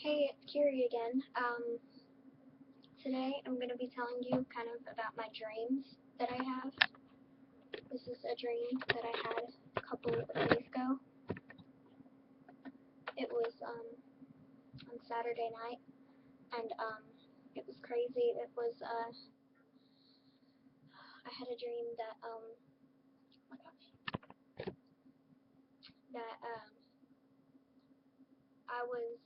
Hey, it's Kiri again. Today I'm going to be telling you kind of about my dreams that I have. This is a dream that I had a couple of days ago. It was on Saturday night, and it was crazy. I had a dream that oh my gosh, that I was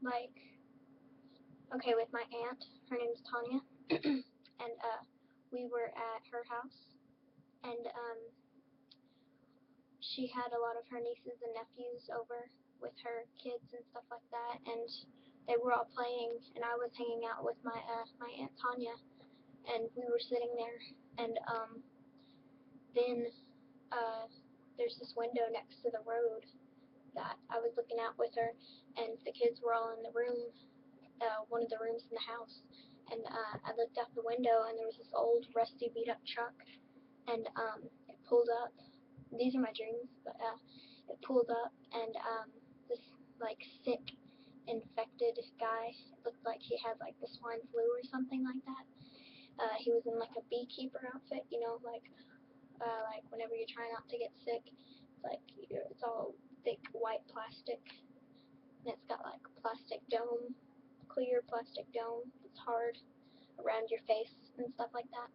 like, okay, with my aunt. Her name's Tanya, and we were at her house, and she had a lot of her nieces and nephews over with her kids and stuff like that, and they were all playing, and I was hanging out with my aunt Tanya, and we were sitting there, and then there's this window next to the road that I was looking out with her, and the kids were all in the room, one of the rooms in the house, and I looked out the window, and there was this old rusty beat up truck, and it pulled up. These are my dreams, but it pulled up, and this like sick, infected guy. It looked like he had like the swine flu or something like that. He was in like a beekeeper outfit, like whenever you're trying not to get sick, it's like it's all thick white plastic, and it's got like plastic dome, clear plastic dome that's hard around your face and stuff like that.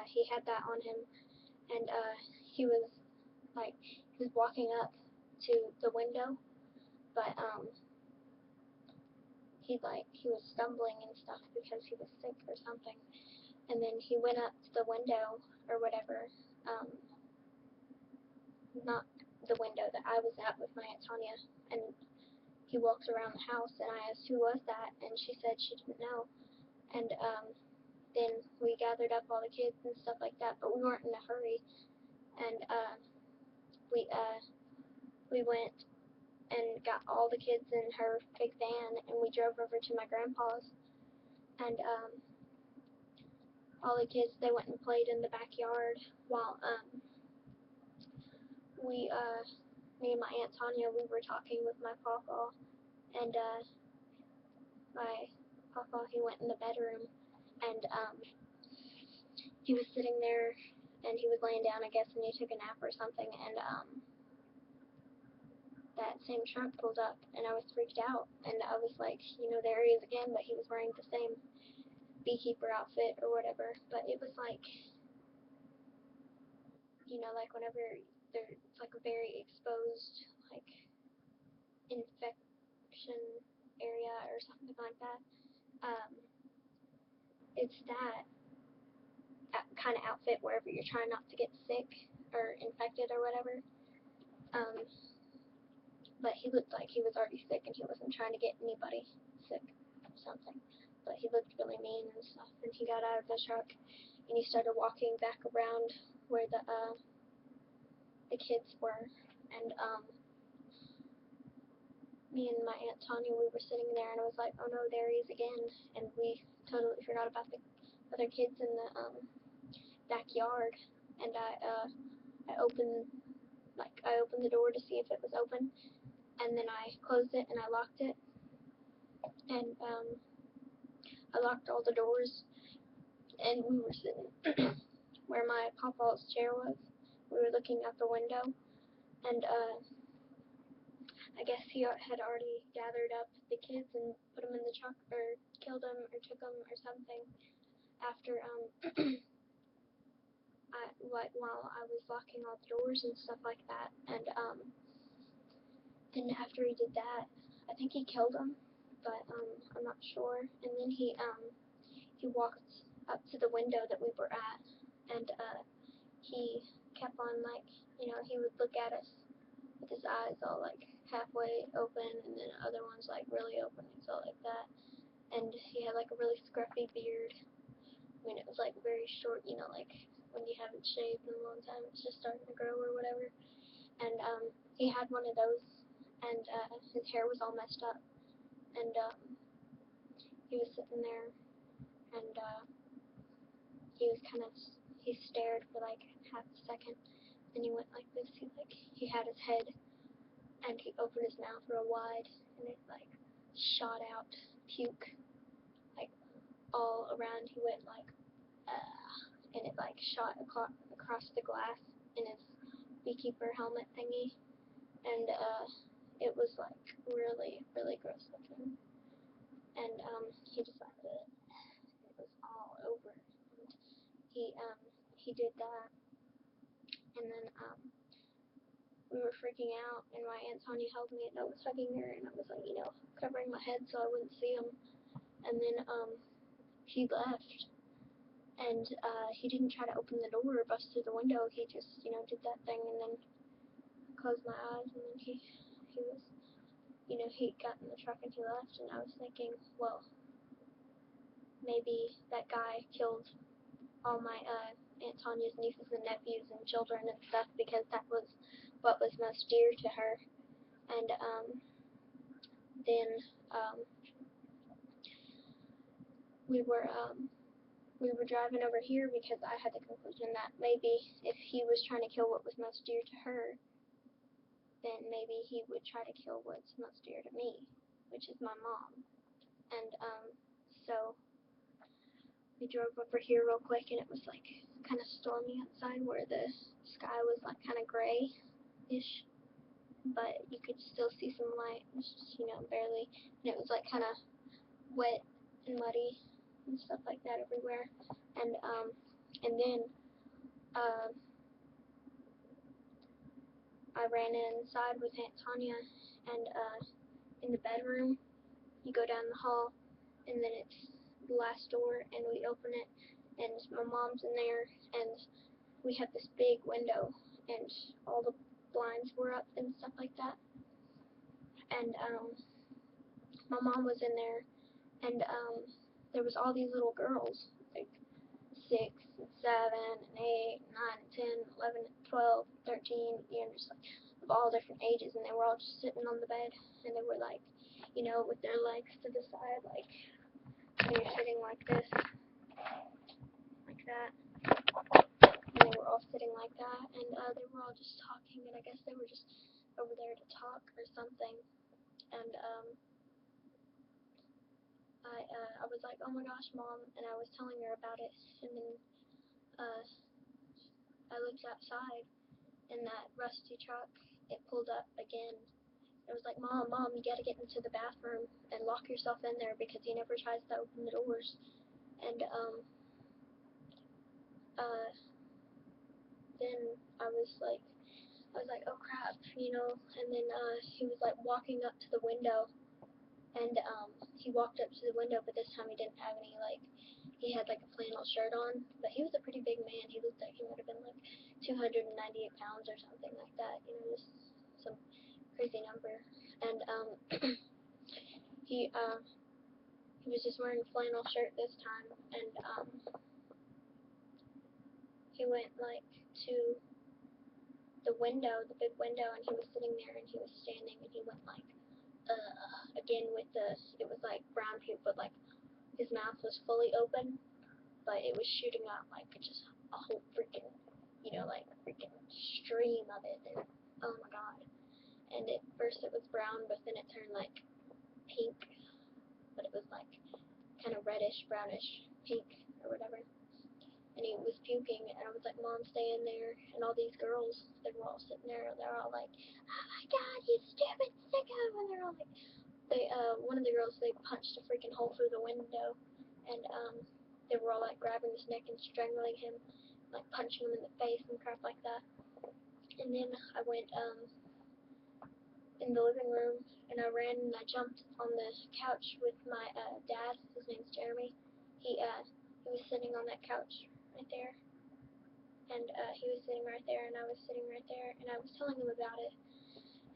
He had that on him, and he was walking up to the window, but he was stumbling and stuff because he was sick or something. And then he went up to the window or whatever, not the window that I was at with my Aunt Tanya, and he walks around the house, and I asked who was that, and she said she didn't know. And then we gathered up all the kids and stuff like that, but we weren't in a hurry, and we went and got all the kids in her big van, and we drove over to my grandpa's, and all the kids, they went and played in the backyard while me and my Aunt Tanya, we were talking with my papa, and my papa, he went in the bedroom, and he was sitting there, and he was laying down, I guess, and he took a nap or something, and that same truck pulled up, and I was freaked out, and I was like, there he is again, but he was wearing the same beekeeper outfit or whatever, but it was like, like whenever it's like a very exposed, like, infection area or something like that, it's that kind of outfit wherever you're trying not to get sick or infected or whatever, but he looked like he was already sick, and he wasn't trying to get anybody sick or something, but he looked really mean and stuff, and he got out of the truck, and he started walking back around where the kids were, and me and my Aunt Tanya, we were sitting there, and I was like, oh no, there he is again, and we totally forgot about the other kids in the backyard, and I opened the door to see if it was open, and then I closed it and I locked it, and I locked all the doors, and we were sitting where my papa's chair was. We were looking out the window, and I guess he had already gathered up the kids and put them in the truck, or killed them, or took them, or something. After while I was locking all the doors and stuff like that, and then after he did that, I think he killed them, but I'm not sure. And then he walked up to the window that we were at, and he kept on, like, he would look at us with his eyes all like halfway open, and then other ones like really open and so like that. And he had like a really scruffy beard. I mean, it was like very short, like when you haven't shaved in a long time, it's just starting to grow or whatever. And he had one of those, and his hair was all messed up, and he was sitting there, and he stared for like half a second, then he went like this. He had his head, and he opened his mouth real wide, and it like shot out puke like all around. He went like and it like shot across the glass in his beekeeper helmet thingy, and it was like really gross looking, and he just like it was all over, and he did that, and then we were freaking out, and my Aunt Tanya held me, and I was hugging her, and I was like, covering my head so I wouldn't see him, and then he left, and he didn't try to open the door or bust through the window. He just did that thing, and then closed my eyes, and then he was he got in the truck and he left, and I was thinking, well, maybe that guy killed all my Aunt Tanya's nieces and nephews and children and stuff because that was what was most dear to her. And then we were driving over here because I had the conclusion that maybe if he was trying to kill what was most dear to her, then maybe he would try to kill what's most dear to me, which is my mom. And so we drove over here real quick, and it was like kind of stormy outside where the sky was like kind of gray-ish, but you could still see some light. It was just, barely, and it was like kind of wet and muddy and stuff like that everywhere. And then I ran inside with Aunt Tanya, and in the bedroom, you go down the hall, and then it's the last door, and we open it, and my mom's in there, and we have this big window, and all the blinds were up and stuff like that, and my mom was in there, and there was all these little girls, like 6 and 7 and 8 and 9 and 10, 11 and 12, 13, just like of all different ages, and they were all just sitting on the bed, and they were like, with their legs to the side, like when you're sitting like this, like that, and they were all sitting like that, and they were all just talking, and I guess they were just over there to talk or something, and I was like, oh my gosh, Mom, and I was telling her about it, and then I looked outside, and that rusty truck, it pulled up again. It was like, Mom, you gotta get into the bathroom and lock yourself in there because he never tries to open the doors. And then I was like, oh crap, and then he was like walking up to the window, and he walked up to the window, but this time he didn't have any, like, he had like a flannel shirt on, but he was a pretty big man. He looked like he would have been like 298 pounds or something like that, just some crazy number. And he was just wearing a flannel shirt this time, and he went like to the window, the big window, and he was sitting there, and he was standing, and he went like again with it was like brown puke, but like his mouth was fully open, but it was shooting out like just a whole freaking like freaking stream of it, and oh my god. And at first it was brown, but then it turned like pink, but it was like kind of reddish, brownish pink or whatever. And he was puking, and I was like, Mom, stay in there. And all these girls, they were all sitting there, they're all like, oh my god, you stupid sicko. And they're all like, one of the girls, they punched a freaking hole through the window, and they were all like grabbing his neck and strangling him, like punching him in the face and crap like that. And then I went in the living room, and I ran and I jumped on the couch with my dad. His name's Jeremy. He was sitting on that couch right there, and he was sitting right there, and I was sitting right there, and I was telling him about it,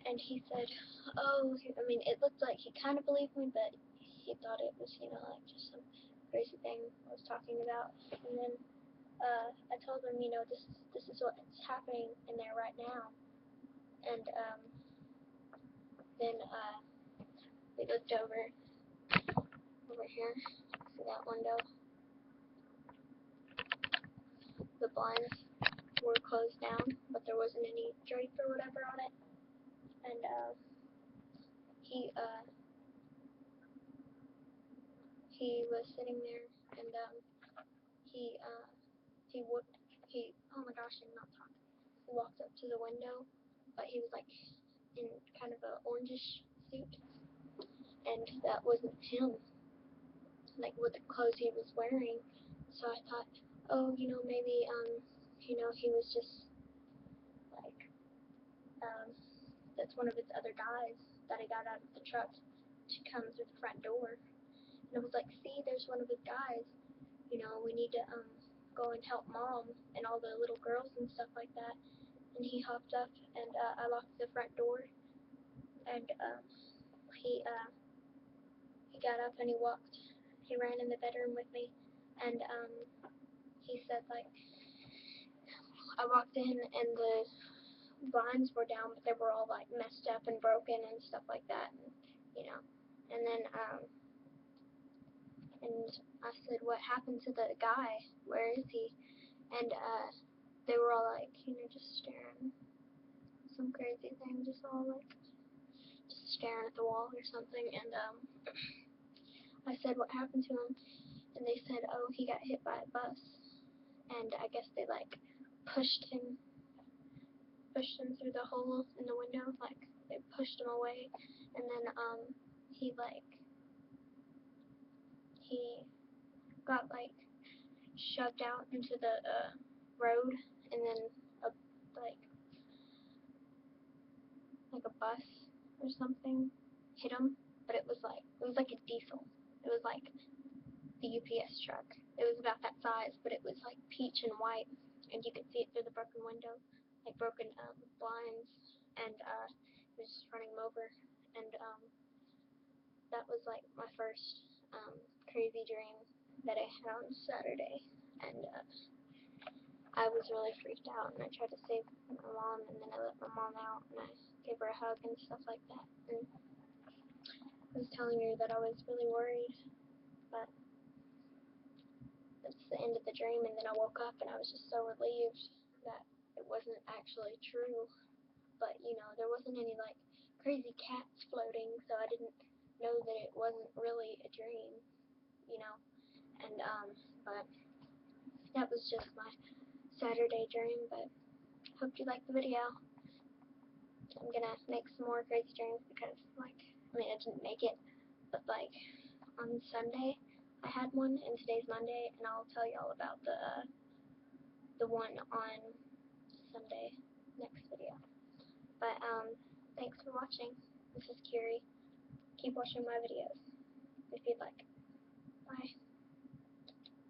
and he said, oh, I mean, it looked like he kind of believed me, but he thought it was, like just some crazy thing I was talking about. And then I told him, this is what's happening in there right now, and then we looked over here, see that window? The blinds were closed down, but there wasn't any drape or whatever on it, and he he was sitting there, and he oh my gosh, I'm not talking. He walked up to the window, but he was like in kind of a orangish suit, and that wasn't him, like with the clothes he was wearing. So I thought, oh, maybe he was just like that's one of his other guys that he got out of the truck to come through the front door. And I was like, see, there's one of his guys. We need to go and help mom and all the little girls and stuff like that. And he hopped up, and I locked the front door, and he got up and he ran in the bedroom with me, and he said, like, I walked in and the blinds were down, but they were all like messed up and broken and stuff like that, and then and I said, what happened to the guy? Where is he? And they were all like, just staring, some crazy thing, just all like just staring at the wall or something. And I said, what happened to him? And they said, oh, he got hit by a bus, and I guess they like pushed him through the hole in the window, like they pushed him away, and then he got like shoved out into the road, and then a like a bus or something hit him, but it was like a diesel. It was like the UPS truck. It was about that size, but it was like peach and white, and you could see it through the broken window, like broken blinds, and it was just running him over, and that was like my first crazy dream that I had on Saturday, and I was really freaked out, and I tried to save my mom, and then I let my mom out, and I gave her a hug and stuff like that, and I was telling her that I was really worried, but that's the end of the dream. And then I woke up, and I was just so relieved that it wasn't actually true, but there wasn't any like crazy cats floating, so I didn't know that it wasn't really a dream, and but that was just my Saturday dream. But hope you liked the video. I'm gonna make some more crazy dreams because, like, I mean, I didn't make it, but like on Sunday I had one, and today's Monday, and I'll tell you all about the one on Sunday next video. But thanks for watching. This is Kiri. Keep watching my videos if you'd like.